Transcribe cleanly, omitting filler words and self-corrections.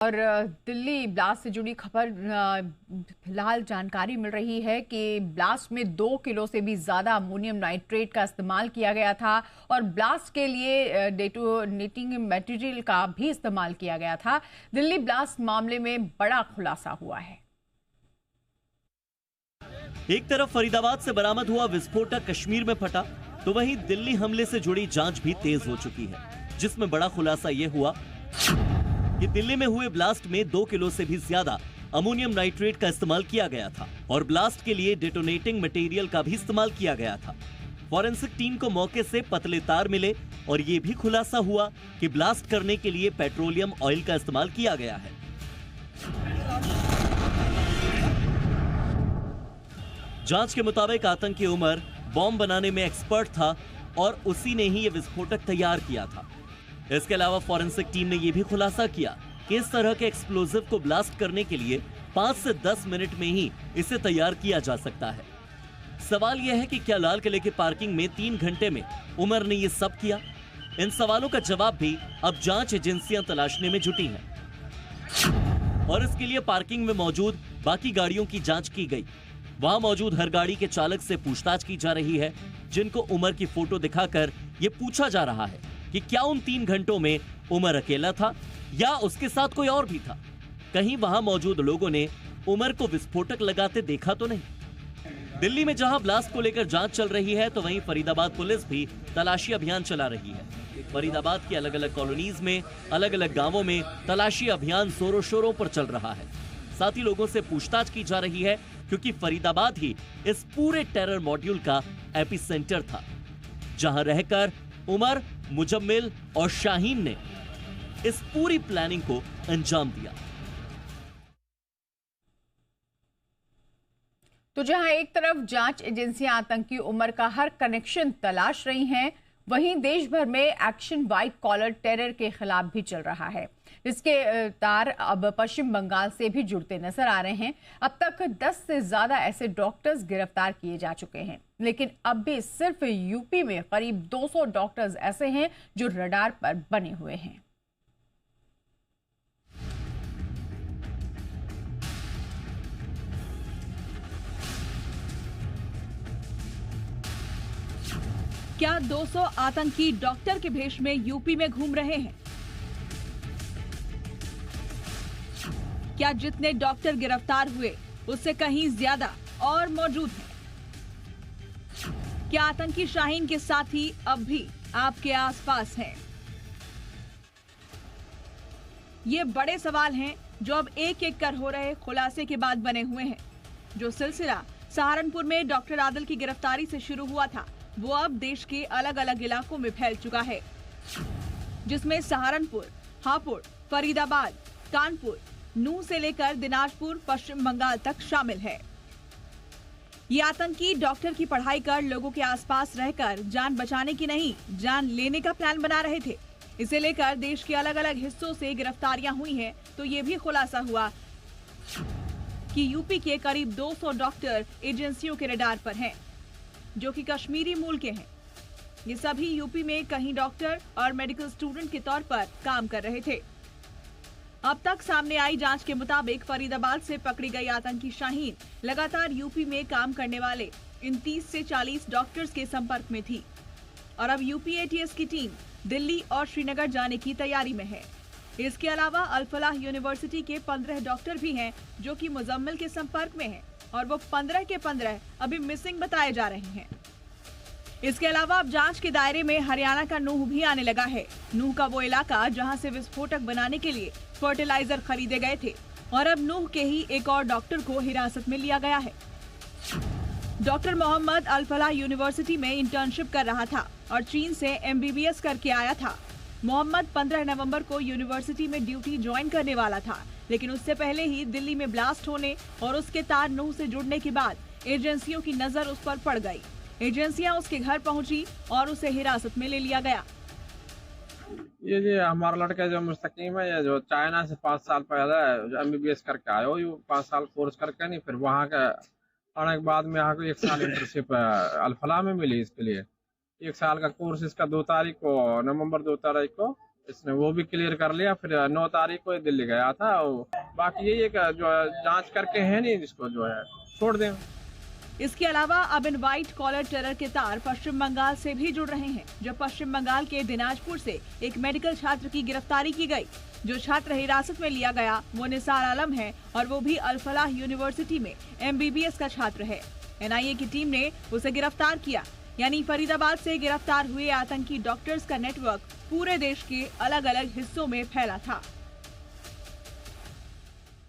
और दिल्ली ब्लास्ट से जुड़ी खबर फिलहाल जानकारी मिल रही है कि ब्लास्ट में 2 किलो से भी ज्यादा अमोनियम नाइट्रेट का इस्तेमाल किया गया था और ब्लास्ट के लिए डेटोनेटिंग मटेरियल का भी इस्तेमाल किया गया था। दिल्ली ब्लास्ट मामले में बड़ा खुलासा हुआ है। एक तरफ फरीदाबाद से बरामद हुआ विस्फोटक कश्मीर में फटा, तो वहीं दिल्ली हमले से जुड़ी जांच भी तेज हो चुकी है, जिसमें बड़ा खुलासा यह हुआ कि दिल्ली में हुए ब्लास्ट में 2 किलो से भी ज्यादा अमोनियम नाइट्रेट का इस्तेमाल किया गया था और ब्लास्ट के लिए डेटोनेटिंग मटेरियल का भी इस्तेमाल किया गया था। फॉरेंसिक टीम को मौके से पतले तार मिले और ये भी खुलासा हुआ कि ब्लास्ट करने के लिए पेट्रोलियम ऑयल का इस्तेमाल किया गया है। जांच के मुताबिक आतंकी उमर बॉम्ब बनाने में एक्सपर्ट था और उसी ने ही ये विस्फोटक तैयार किया था। इसके अलावा फॉरेंसिक टीम ने यह भी खुलासा किया कि इस तरह के एक्सप्लोजिव को ब्लास्ट करने के लिए 5 से 10 मिनट में ही इसे तैयार किया जा सकता है। सवाल यह है कि क्या लाल किले की पार्किंग में 3 घंटे में उमर ने ये सब किया? इन सवालों का जवाब भी अब जांच एजेंसियां तलाशने में जुटी हैं। और इसके लिए पार्किंग में मौजूद बाकी गाड़ियों की जांच की गई। वहां मौजूद हर गाड़ी के चालक से पूछताछ की जा रही है, जिनको उमर की फोटो दिखाकर ये पूछा जा रहा है कि क्या उन 3 घंटों में उमर अकेला था या उसके साथ कोई और भी था। कहीं वहां मौजूद लोगों ने उमर को विस्फोटक लगाते देखा तो नहीं। दिल्ली में जहां ब्लास्ट को लेकर जांच चल रही है, तो वहीं फरीदाबाद पुलिस भी तलाशी अभियान चला रही है। फरीदाबाद की अलग अलग कॉलोनीज में, अलग अलग गांवों में तलाशी अभियान जोरों शोरों पर चल रहा है। साथ ही लोगों से पूछताछ की जा रही है, क्योंकि फरीदाबाद ही इस पूरे टेरर मॉड्यूल का एपिसेंटर था, जहां रहकर उमर, मुजम्मिल और शाहीन ने इस पूरी प्लानिंग को अंजाम दिया। तो जहां एक तरफ जांच एजेंसियां आतंकी उमर का हर कनेक्शन तलाश रही हैं, वहीं देश भर में एक्शन व्हाइट कॉलर टेरर के खिलाफ भी चल रहा है। इसके तार अब पश्चिम बंगाल से भी जुड़ते नजर आ रहे हैं। अब तक 10 से ज्यादा ऐसे डॉक्टर्स गिरफ्तार किए जा चुके हैं, लेकिन अब भी सिर्फ यूपी में करीब 200 डॉक्टर्स ऐसे हैं जो रडार पर बने हुए हैं। क्या 200 आतंकी डॉक्टर के भेष में यूपी में घूम रहे हैं? क्या जितने डॉक्टर गिरफ्तार हुए उससे कहीं ज्यादा और मौजूद हैं? क्या आतंकी शाहीन के साथी अब भी आपके आसपास हैं? ये बड़े सवाल हैं जो अब एक एक कर हो रहे खुलासे के बाद बने हुए हैं। जो सिलसिला सहारनपुर में डॉक्टर आदिल की गिरफ्तारी से शुरू हुआ था, वो अब देश के अलग अलग इलाकों में फैल चुका है, जिसमें सहारनपुर, हापुड़, फरीदाबाद, कानपुर, नूह से लेकर दिनाजपुर, पश्चिम बंगाल तक शामिल है। ये आतंकी डॉक्टर की पढ़ाई कर लोगों के आसपास रहकर जान बचाने की नहीं, जान लेने का प्लान बना रहे थे। इसे लेकर देश के अलग अलग हिस्सों से गिरफ्तारियां हुई हैं, तो ये भी खुलासा हुआ कि यूपी के करीब 200 डॉक्टर एजेंसियों के रडार पर हैं, जो कि कश्मीरी मूल के हैं। ये सभी यूपी में कहीं डॉक्टर और मेडिकल स्टूडेंट के तौर पर काम कर रहे थे। अब तक सामने आई जांच के मुताबिक फरीदाबाद से पकड़ी गई आतंकी शाहीन लगातार यूपी में काम करने वाले इन 30 से 40 डॉक्टर्स के संपर्क में थी और अब यूपी एटीएस की टीम दिल्ली और श्रीनगर जाने की तैयारी में है। इसके अलावा अल-फलाह यूनिवर्सिटी के 15 डॉक्टर भी हैं, जो कि मुजम्मिल के संपर्क में हैं और वो 15 के 15 अभी मिसिंग बताए जा रहे हैं। इसके अलावा अब जांच के दायरे में हरियाणा का नूह भी आने लगा है। नूह का वो इलाका जहां से विस्फोटक बनाने के लिए फर्टिलाइजर खरीदे गए थे और अब नूह के ही एक और डॉक्टर को हिरासत में लिया गया है। डॉक्टर मोहम्मद अल-फलाह यूनिवर्सिटी में इंटर्नशिप कर रहा था और चीन से एमबीबीएस करके आया था। मोहम्मद 15 नवंबर को यूनिवर्सिटी में ड्यूटी ज्वाइन करने वाला था, लेकिन उससे पहले ही दिल्ली में ब्लास्ट होने और उसके तार नूह से जुड़ने के बाद एजेंसियों की नजर उस पर पड़ गई। एजेंसियां उसके घर पहुंची और उसे हिरासत में ले लिया गया। ये हमारा लड़का जो मुस्तकीम है, ये जो चाइना से 5 साल पहले जो एमबीबीएस करके आया, वो 5 साल कोर्स करके नहीं, फिर वहाँ का आने के बाद में यहाँ को 1 साल इंटर्नशिप अल-फलाह में मिली। इसके लिए 1 साल का कोर्स इसका 2 तारीख को, नवंबर 2 तारीख को इसने वो भी क्लियर कर लिया। फिर 9 तारीख को दिल्ली गया था। बाकी यही है जो जांच करके है नहीं, जिसको जो है छोड़ दें। इसके अलावा अब इन व्हाइट कॉलर टेरर के तार पश्चिम बंगाल से भी जुड़ रहे हैं। जब पश्चिम बंगाल के दिनाजपुर से एक मेडिकल छात्र की गिरफ्तारी की गई। जो छात्र हिरासत में लिया गया वो निसार आलम है और वो भी अल फलाह यूनिवर्सिटी में MBBS का छात्र है। NIA की टीम ने उसे गिरफ्तार किया। यानी फरीदाबाद से गिरफ्तार हुए आतंकी डॉक्टर्स का नेटवर्क पूरे देश के अलग अलग हिस्सों में फैला था।